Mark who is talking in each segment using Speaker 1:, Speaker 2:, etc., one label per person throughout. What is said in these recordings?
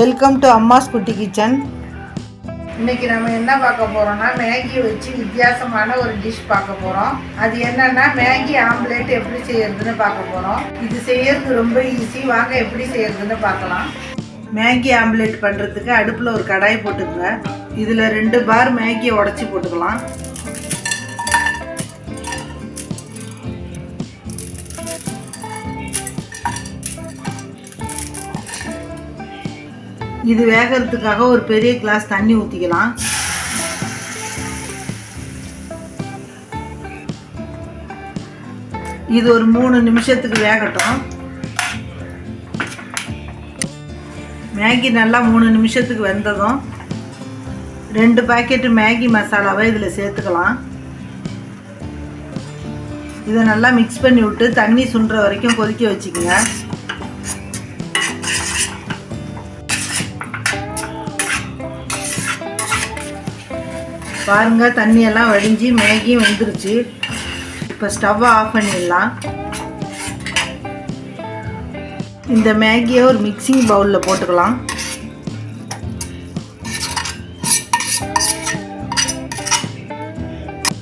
Speaker 1: Welcome to அம்மாஸ் குட்டி kitchen. இன்னைக்கு நம்ம என்ன பார்க்க போறோம்னா மேகி வச்சு வித்தியாசமான ஒரு டிஷ் பார்க்க போறோம். அது என்னன்னா மேகி ஆம்லேட் எப்படி செய்யறதுன்னு பார்க்க போறோம். இது செய்யறது ரொம்ப ஈஸி. வாங்க எப்படி செய்யறதுன்னு பார்க்கலாம். மேகி ஆம்லேட் பண்றதுக்கு அடுப்புல ஒரு கடாய் போட்டுக்கங்க. இதுல 2 பார் மேகியை உடைச்சி போட்டுக்கலாம். இது வேகிறதுக்காக ஒரு பெரிய கிளாஸ் தண்ணி ஊற்றிக்கலாம். இது ஒரு 3 நிமிஷத்துக்கு வேகட்டும். மேகி நல்லா 3 நிமிஷத்துக்கு வெந்ததும் 2 பாக்கெட்டு மேகி மசாலாவை இதில் சேர்த்துக்கலாம். இதை நல்லா மிக்ஸ் பண்ணி விட்டு தண்ணி சுண்டுற வரைக்கும் கொதிக்க வச்சுக்கோங்க. பாருங்க, தண்ணியெல்லாம் வடிஞ்சு மேகியும் வெந்துருச்சு. இப்போ ஸ்டவ்வை ஆஃப் பண்ணிடலாம். இந்த மேகியை ஒரு மிக்சிங் பவுலில் போட்டுக்கலாம்.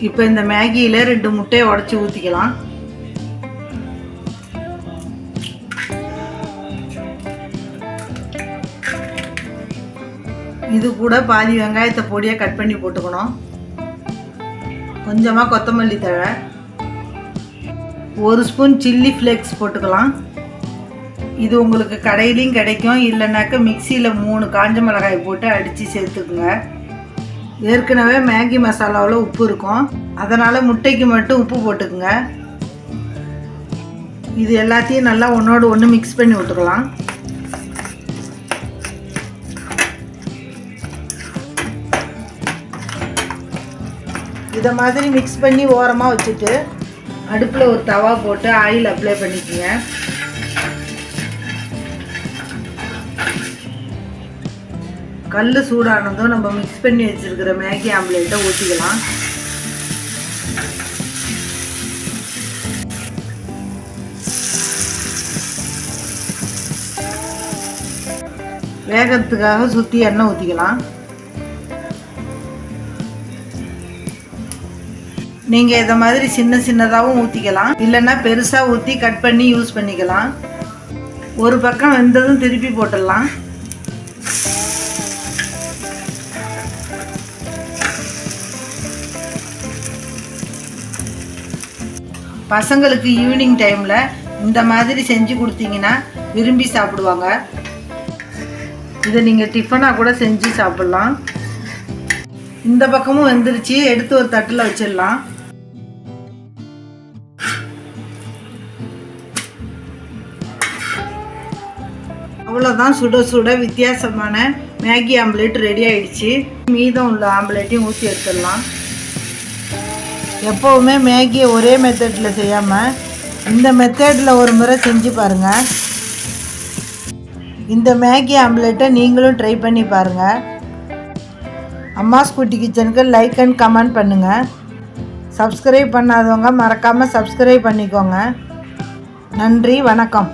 Speaker 1: இப்போ இந்த மேகியில் 2 முட்டையை உடைச்சி ஊற்றிக்கலாம். இது கூட பாதி வெங்காயத்தை பொடியாக கட் பண்ணி போட்டுக்கணும். கொஞ்சமாக கொத்தமல்லி தழை, 1 ஸ்பூன் சில்லி ஃப்ளேக்ஸ் போட்டுக்கலாம். இது உங்களுக்கு கடையிலையும் கிடைக்கும். இல்லைனாக்க மிக்சியில் 3 காஞ்ச மிளகாய் போட்டு அடித்து சேர்த்துக்குங்க. ஏற்கனவே மேகி மசாலாவில் உப்பு இருக்கும், அதனால் முட்டைக்கு மட்டும் உப்பு போட்டுக்குங்க. இது எல்லாத்தையும் நல்லா ஒன்றோடு ஒன்று மிக்ஸ் பண்ணி விட்டுக்கலாம். இதை மாதிரி மிக்ஸ் பண்ணி ஓரமாக வச்சுட்டு அடுப்பில் ஒரு தவா போட்டு ஆயில் அப்ளை பண்ணிக்கோங்க. கல் சூடானதும் நம்ம மிக்ஸ் பண்ணி வச்சுருக்கிற மேகி ஆம்லேட்டை ஊற்றிக்கலாம். வேகத்துக்காக சுற்றி எண்ணெய் ஊற்றிக்கலாம். நீங்கள் இதை மாதிரி சின்னதாகவும் ஊற்றிக்கலாம், இல்லைன்னா பெருசாக ஊற்றி கட் பண்ணி யூஸ் பண்ணிக்கலாம். ஒரு பக்கம் வெந்ததும் திருப்பி போட்டுடலாம். பசங்களுக்கு ஈவினிங் டைமில் இந்த மாதிரி செஞ்சு கொடுத்தீங்கன்னா விரும்பி சாப்பிடுவாங்க. இதை நீங்கள் டிஃபனாக கூட செஞ்சு சாப்பிட்லாம். இந்த பக்கமும் வெந்துருச்சு. எடுத்து ஒரு தட்டில் வச்சிடலாம். அவ்வளோதான், சுட சுட வித்தியாசமான மேகி ஆம்லேட் ரெடி ஆயிடுச்சு. மீதம் உள்ள ஆம்லேட்டையும் ஊற்றி எடுத்துடலாம். எப்போவுமே மேகியை ஒரே மெத்தடில் செய்யாமல் இந்த மெத்தடில் ஒரு முறை செஞ்சு பாருங்கள். இந்த மேகி ஆம்லேட்டை நீங்களும் ட்ரை பண்ணி பாருங்கள். அம்மாஸ் குட்டி கிச்சனுக்கு லைக் அண்ட் கமெண்ட் பண்ணுங்கள். சப்ஸ்கிரைப் பண்ணாதவங்க மறக்காமல் சப்ஸ்கிரைப் பண்ணிக்கோங்க. நன்றி, வணக்கம்.